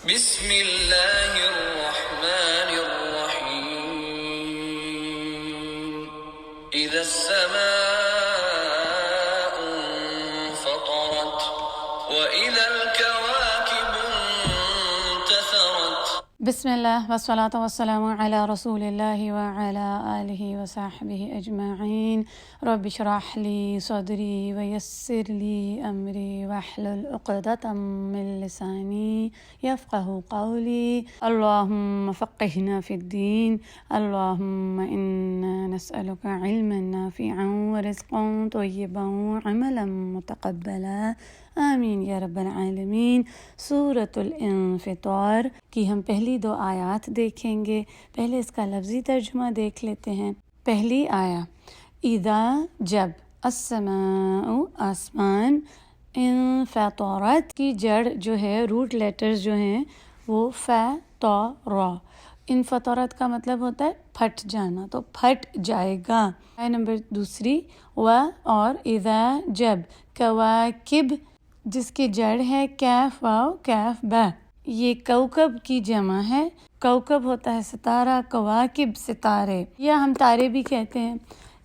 بسم اللہ الرحمن الرحیم اذا السماء انفطرت واذا الكواكب انتثرت۔ بسم اللہ والصلاة والسلام علی رسول اللہ وعلی آلہ وصحبہ اجمعین۔ رب اشرح لی صدری ویسر لی امری واحلل عقدۃ من لسانی یفقہوا قولی۔ اللہم فقہنا فی الدین، اللہم انا نسألک علما نافعا ورزقا طیبا وعملا متقبلا، آمین یا رب العالمین۔ سورۃ الانفطار کی ہم پہلی 2 آیات دیکھیں گے۔ پہلے اس کا لفظی ترجمہ دیکھ لیتے ہیں۔ پہلی آیا، اذا جب، السماء آسمان، انفطرت کی جڑ جو ہے، روٹ لیٹرز جو ہیں وہ فطر، انفطرت کا مطلب ہوتا ہے پھٹ جانا، تو پھٹ جائے گا۔ آیت نمبر 2 و اور اذا جب، کواکب جس کی جڑ ہے کیف واو کیف با، یہ کوکب کی جمع ہے۔ کوکب ہوتا ہے ستارہ، کواکب ستارے، یا ہم تارے بھی کہتے ہیں۔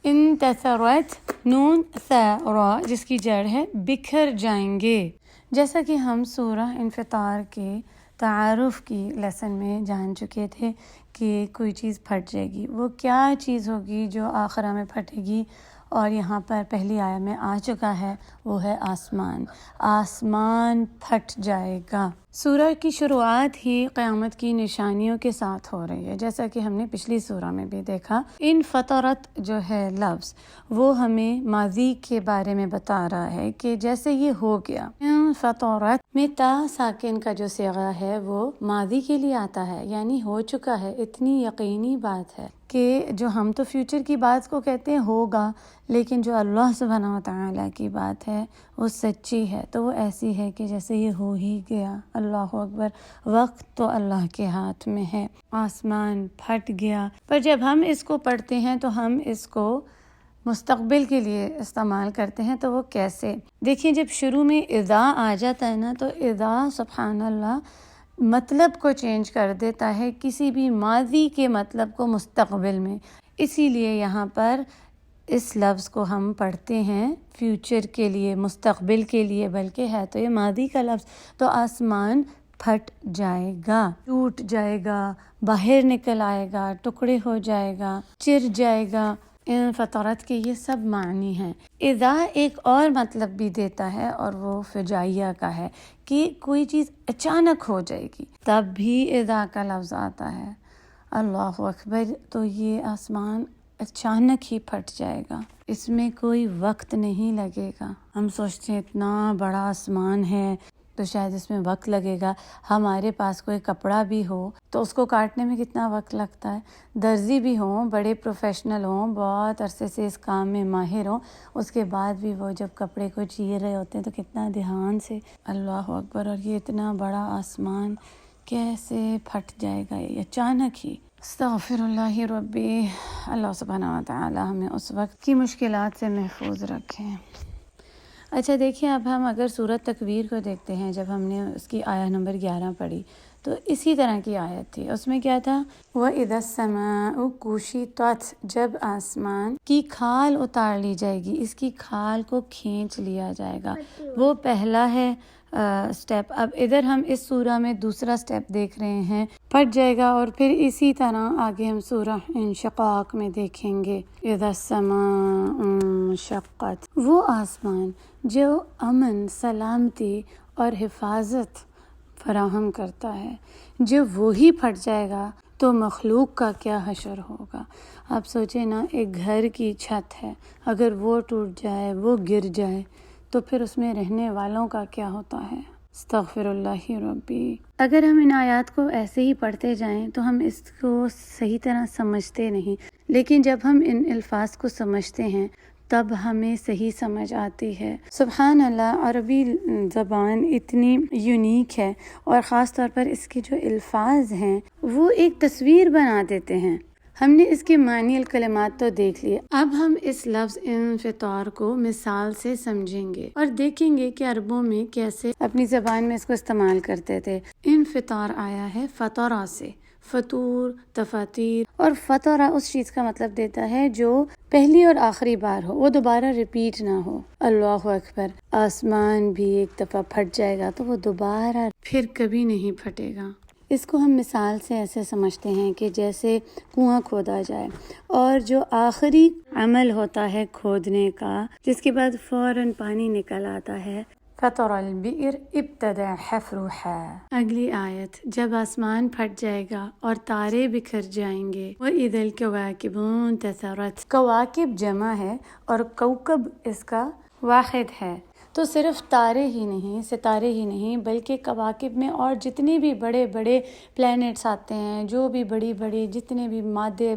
انتثرت، نون ثا را جس کی جڑ ہے بکھر جائیں گے۔ جیسا کہ ہم سورہ انفطار کے تعارف کی لیسن میں جان چکے تھے کہ کوئی چیز پھٹ جائے گی، وہ کیا چیز ہوگی جو آخرہ میں پھٹے گی، اور یہاں پر پہلی آیت میں آ چکا ہے، وہ ہے آسمان۔ آسمان پھٹ جائے گا۔ سورہ کی شروعات ہی قیامت کی نشانیوں کے ساتھ ہو رہی ہے، جیسا کہ ہم نے پچھلی سورہ میں بھی دیکھا۔ انفطرت جو ہے لفظ، وہ ہمیں ماضی کے بارے میں بتا رہا ہے کہ جیسے یہ ہو گیا۔ انفطرت میں تا ساکن کا جو صیغہ ہے وہ ماضی کے لیے آتا ہے، یعنی ہو چکا ہے، اتنی یقینی بات ہے کہ جو ہم تو فیوچر کی بات کو کہتے ہیں ہوگا، لیکن جو اللہ سبحانہ وتعالیٰ کی بات ہے وہ سچی ہے، تو وہ ایسی ہے کہ جیسے یہ ہو ہی گیا۔ اللہ اکبر، وقت تو اللہ کے ہاتھ میں ہے۔ آسمان پھٹ گیا، پر جب ہم اس کو پڑھتے ہیں تو ہم اس کو مستقبل کے لیے استعمال کرتے ہیں، تو وہ کیسے؟ دیکھیں، جب شروع میں اذا آ جاتا ہے نا، تو اذا سبحان اللہ مطلب کو چینج کر دیتا ہے، کسی بھی ماضی کے مطلب کو مستقبل میں۔ اسی لیے یہاں پر اس لفظ کو ہم پڑھتے ہیں فیوچر کے لیے، مستقبل کے لیے، بلکہ ہے تو یہ ماضی کا لفظ۔ تو آسمان پھٹ جائے گا، ٹوٹ جائے گا، باہر نکل آئے گا، ٹکڑے ہو جائے گا، چر جائے گا۔ انفطرت کے یہ سب معنی ہیں۔ اذا ایک اور مطلب بھی دیتا ہے، اور وہ فجائیہ کا ہے کہ کوئی چیز اچانک ہو جائے گی، تب بھی اذا کا لفظ آتا ہے۔ اللہ اکبر، تو یہ آسمان اچانک ہی پھٹ جائے گا، اس میں کوئی وقت نہیں لگے گا۔ ہم سوچتے ہیں اتنا بڑا آسمان ہے تو شاید اس میں وقت لگے گا۔ ہمارے پاس کوئی کپڑا بھی ہو تو اس کو کاٹنے میں کتنا وقت لگتا ہے۔ درزی بھی ہوں، بڑے پروفیشنل ہوں، بہت عرصے سے اس کام میں ماہر ہوں، اس کے بعد بھی وہ جب کپڑے کو چیر رہے ہوتے ہیں تو کتنا دھیان سے۔ اللہ اکبر، اور یہ اتنا بڑا آسمان کیسے پھٹ جائے گا، یہ اچانک ہی۔ استغفر اللہ ربی، اللہ سبحانہ وتعالی ہمیں اس وقت کی مشکلات سے محفوظ رکھیں۔ اچھا دیکھیں، اب ہم اگر سورۃ تکویر کو دیکھتے ہیں، جب ہم نے اس کی آیت نمبر 11 پڑھی تو اسی طرح کی آیت تھی۔ اس میں کیا تھا؟ وَإِذَا السَّمَاءُ كُشِطَتْ، جب آسمان کی کھال اتار لی جائے گی، اس کی کھال کو کھینچ لیا جائے گا، وہ پہلا ہے سٹیپ۔ اب ادھر ہم اس سورہ میں دوسرا سٹیپ دیکھ رہے ہیں، پھٹ جائے گا، اور پھر اسی طرح آگے ہم سورہ انشقاق میں دیکھیں گے، اذا السماء انشقت، وہ آسمان جو امن، سلامتی اور حفاظت فراہم کرتا ہے، جب وہی پھٹ جائے گا تو مخلوق کا کیا حشر ہوگا۔ آپ سوچیں نا، ایک گھر کی چھت ہے، اگر وہ ٹوٹ جائے، وہ گر جائے، تو پھر اس میں رہنے والوں کا کیا ہوتا ہے۔ استغفر اللہ ربی۔ اگر ہم ان آیات کو ایسے ہی پڑھتے جائیں تو ہم اس کو صحیح طرح سمجھتے نہیں، لیکن جب ہم ان الفاظ کو سمجھتے ہیں تب ہمیں صحیح سمجھ آتی ہے۔ سبحان اللہ، عربی زبان اتنی یونیک ہے، اور خاص طور پر اس کے جو الفاظ ہیں وہ ایک تصویر بنا دیتے ہیں۔ ہم نے اس کے معنی الکلمات تو دیکھ لیے، اب ہم اس لفظ انفطار کو مثال سے سمجھیں گے اور دیکھیں گے کہ عربوں میں کیسے اپنی زبان میں اس کو استعمال کرتے تھے۔ انفطار آیا ہے فطرہ سے، فطور، تفاتیر، اور فطرہ اس چیز کا مطلب دیتا ہے جو پہلی اور آخری بار ہو، وہ دوبارہ ریپیٹ نہ ہو۔ اللہ اکبر، آسمان بھی ایک دفعہ پھٹ جائے گا تو وہ دوبارہ پھر کبھی نہیں پھٹے گا۔ اس کو ہم مثال سے ایسے سمجھتے ہیں کہ جیسے کنواں کھودا جائے اور جو آخری عمل ہوتا ہے کھودنے کا، جس کے بعد فوراً پانی نکل آتا ہے، فطر البئر ابتدأ حفرها۔ اگلی آیت، جب آسمان پھٹ جائے گا اور تارے بکھر جائیں گے، وَإِذَا الْكَوَاكِبُ انتثرت۔ کواکب جمع ہے اور کوکب اس کا واحد ہے، تو صرف تارے ہی نہیں، ستارے ہی نہیں، بلکہ کواکب میں اور جتنے بھی بڑے بڑے پلینٹس آتے ہیں، جو بھی بڑی بڑی جتنے بھی مادے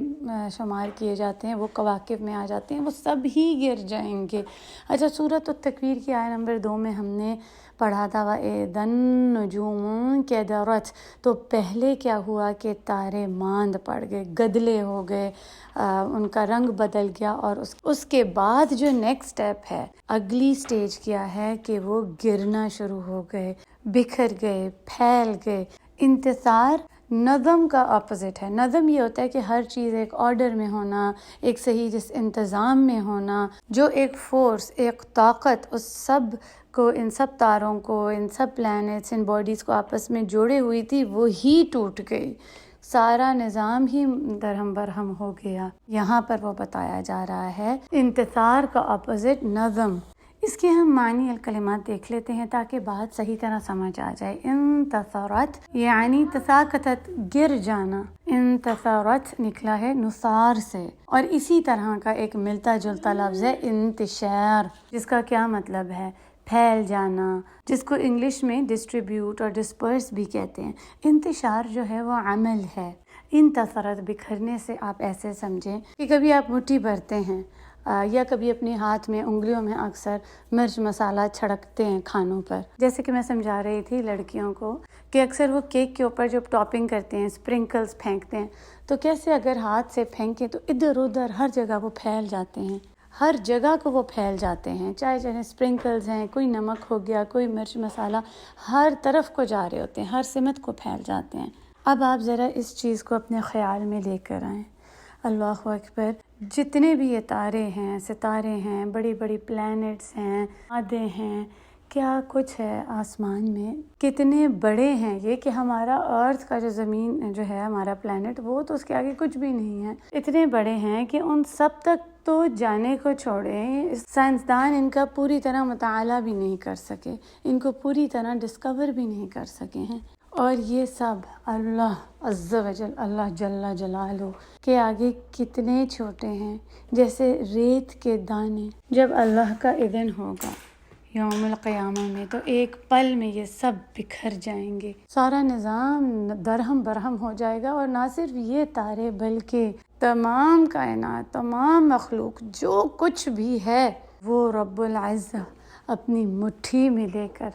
شمار کیے جاتے ہیں وہ کواکب میں آ جاتے ہیں، وہ سب ہی گر جائیں گے۔ اچھا، سورۃ التکویر کی آیت نمبر 2 میں ہم نے پڑھا تھا وَإِذَا النُّجُومُ انكَدَرَتْ، تو پہلے کیا ہوا کہ تارے ماند پڑ گئے، گدلے ہو گئے، ان کا رنگ بدل گیا، اور اس کے بعد جو نیکسٹ سٹیپ ہے، اگلی سٹیج کیا ہے کہ وہ گرنا شروع ہو گئے، بکھر گئے، پھیل گئے۔ انتثار نظم کا اپوزٹ ہے۔ نظم یہ ہوتا ہے کہ ہر چیز ایک آرڈر میں ہونا، ایک صحیح جس انتظام میں ہونا، جو ایک فورس، ایک طاقت اس سب کو، ان سب تاروں کو، ان سب پلانٹس، ان باڈیز کو آپس میں جوڑے ہوئی تھی، وہ ہی ٹوٹ گئی، سارا نظام ہی درہم برہم ہو گیا۔ یہاں پر وہ بتایا جا رہا ہے انتثار کا اپوزٹ نظم۔ اس کے ہم معنی الکلمات دیکھ لیتے ہیں تاکہ بات صحیح طرح سمجھ آ جائے۔ انتصرت یعنی تساقطت، گر جانا۔ انتصرت نکلا ہے نثار سے، اور اسی طرح کا ایک ملتا جلتا لفظ ہے انتشار، جس کا کیا مطلب ہے؟ پھیل جانا، جس کو انگلش میں ڈسٹریبیوٹ اور ڈسپرس بھی کہتے ہیں۔ انتشار جو ہے وہ عمل ہے۔ انتصرت بکھرنے سے آپ ایسے سمجھیں کہ کبھی آپ مٹھی بھرتے ہیں یا کبھی اپنے ہاتھ میں، انگلیوں میں اکثر مرچ مسالہ چھڑکتے ہیں کھانوں پر۔ جیسے کہ میں سمجھا رہی تھی لڑکیوں کو کہ اکثر وہ کیک کے اوپر جب ٹاپنگ کرتے ہیں، اسپرنکلز پھینکتے ہیں، تو کیسے اگر ہاتھ سے پھینکیں تو ادھر ادھر ہر جگہ وہ پھیل جاتے ہیں، ہر جگہ کو وہ پھیل جاتے ہیں، چاہے اسپرنکلز ہیں، کوئی نمک ہو گیا، کوئی مرچ مسالہ، ہر طرف کو جا رہے ہوتے ہیں، ہر سمت کو پھیل جاتے ہیں۔ اب آپ ذرا اس چیز کو اپنے خیال میں لے کر آئیں۔ اللہ اکبر، جتنے بھی یہ تارے ہیں، ستارے ہیں، بڑی بڑی پلینٹس ہیں، مادے ہیں، کیا کچھ ہے آسمان میں، کتنے بڑے ہیں یہ کہ ہمارا ارتھ کا جو زمین جو ہے، ہمارا پلینٹ، وہ تو اس کے آگے کچھ بھی نہیں ہے۔ اتنے بڑے ہیں کہ ان سب تک تو جانے کو چھوڑیں، سائنسدان ان کا پوری طرح مطالعہ بھی نہیں کر سکے، ان کو پوری طرح ڈسکور بھی نہیں کر سکے ہیں، اور یہ سب اللہ عز و جل، اللہ جل جلالہ کے آگے کتنے چھوٹے ہیں، جیسے ریت کے دانے۔ جب اللہ کا اذن ہوگا یوم القیامہ میں تو ایک پل میں یہ سب بکھر جائیں گے، سارا نظام درہم برہم ہو جائے گا، اور نہ صرف یہ تارے بلکہ تمام کائنات، تمام مخلوق، جو کچھ بھی ہے، وہ رب العزہ اپنی مٹھی میں لے کر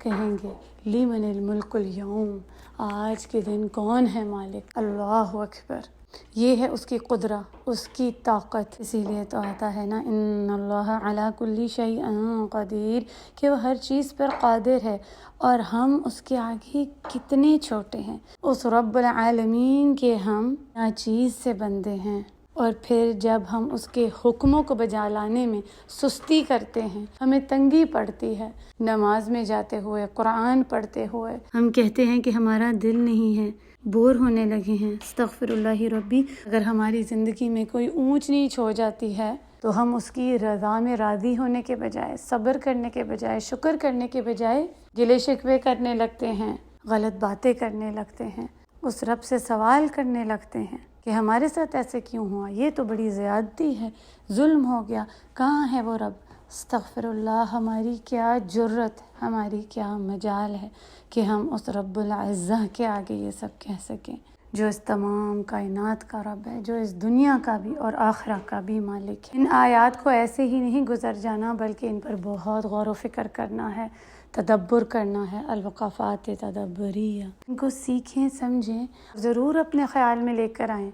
کہیں گے لیمن الملک اليوم، آج کے دن کون ہے مالک؟ اللہ اکبر، یہ ہے اس کی قدرت، اس کی طاقت۔ اسی لیے تو آتا ہے نا ان اللہ علی کل شیء قدیر، کہ وہ ہر چیز پر قادر ہے، اور ہم اس کے آگے کتنے چھوٹے ہیں، اس رب العالمین کے ہم ناچیز سے بندے ہیں۔ اور پھر جب ہم اس کے حکموں کو بجا لانے میں سستی کرتے ہیں، ہمیں تنگی پڑتی ہے، نماز میں جاتے ہوئے، قرآن پڑھتے ہوئے ہم کہتے ہیں کہ ہمارا دل نہیں ہے، بور ہونے لگے ہیں، استغفر اللہ ربی۔ اگر ہماری زندگی میں کوئی اونچ نیچ ہو جاتی ہے تو ہم اس کی رضا میں راضی ہونے کے بجائے، صبر کرنے کے بجائے، شکر کرنے کے بجائے گلے شکوے کرنے لگتے ہیں، غلط باتیں کرنے لگتے ہیں، اس رب سے سوال کرنے لگتے ہیں کہ ہمارے ساتھ ایسے کیوں ہوا، یہ تو بڑی زیادتی ہے، ظلم ہو گیا، کہاں ہے وہ رب؟ استغفر اللہ، ہماری کیا جرت، ہماری کیا مجال ہے کہ ہم اس رب العزہ کے آگے یہ سب کہہ سکیں، جو اس تمام کائنات کا رب ہے، جو اس دنیا کا بھی اور آخرہ کا بھی مالک ہے۔ ان آیات کو ایسے ہی نہیں گزر جانا، بلکہ ان پر بہت غور و فکر کرنا ہے، تدبر کرنا ہے، الوقفات تدبریہ، ان کو سیکھیں، سمجھیں، ضرور اپنے خیال میں لے کر آئیں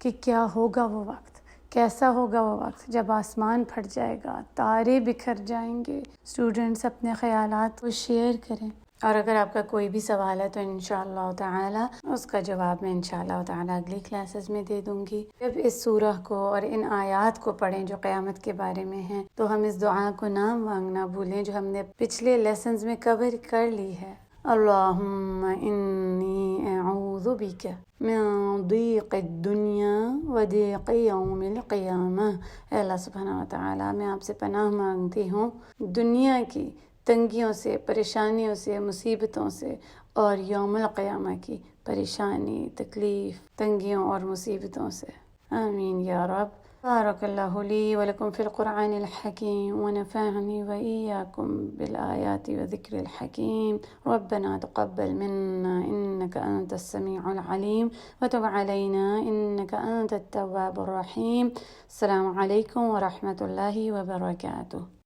کہ کیا ہوگا وہ وقت، کیسا ہوگا وہ وقت جب آسمان پھٹ جائے گا، تارے بکھر جائیں گے۔ اسٹوڈنٹس اپنے خیالات کو شیئر کریں، اور اگر آپ کا کوئی بھی سوال ہے تو انشاءاللہ تعالی اس کا جواب میں انشاءاللہ تعالی اگلی کلاسز میں دے دوں گی۔ جب اس سورہ کو اور ان آیات کو پڑھیں جو قیامت کے بارے میں ہیں تو ہم اس دعا کو نہ مانگنا بھولیں جو ہم نے پچھلے لیسنز میں کور کر لی ہے۔ اللہم انی اعوذ بک من ضیق الدنیا و ضیق یوم القیامہ۔ اے اللہ سبحانہ و تعالی میں آپ سے پناہ مانگتی ہوں دنیا کی تنگیوں سے، پریشانیوں سے، مصیبتوں سے، اور یوم القیامہ کی پریشانی، تکلیف، تنگیوں اور مصیبتوں سے۔ آمین یا رب۔ بارک اللہ لی ولکم فی القرآن الحکیم ونفعنی وإیاکم بالآیات وذکر الحکیم۔ ربنا تقبل منا انک انت السمیع العلیم وتب علینا انک انت التواب الرحیم۔ السلام علیکم ورحمۃ اللہ وبرکاتہ۔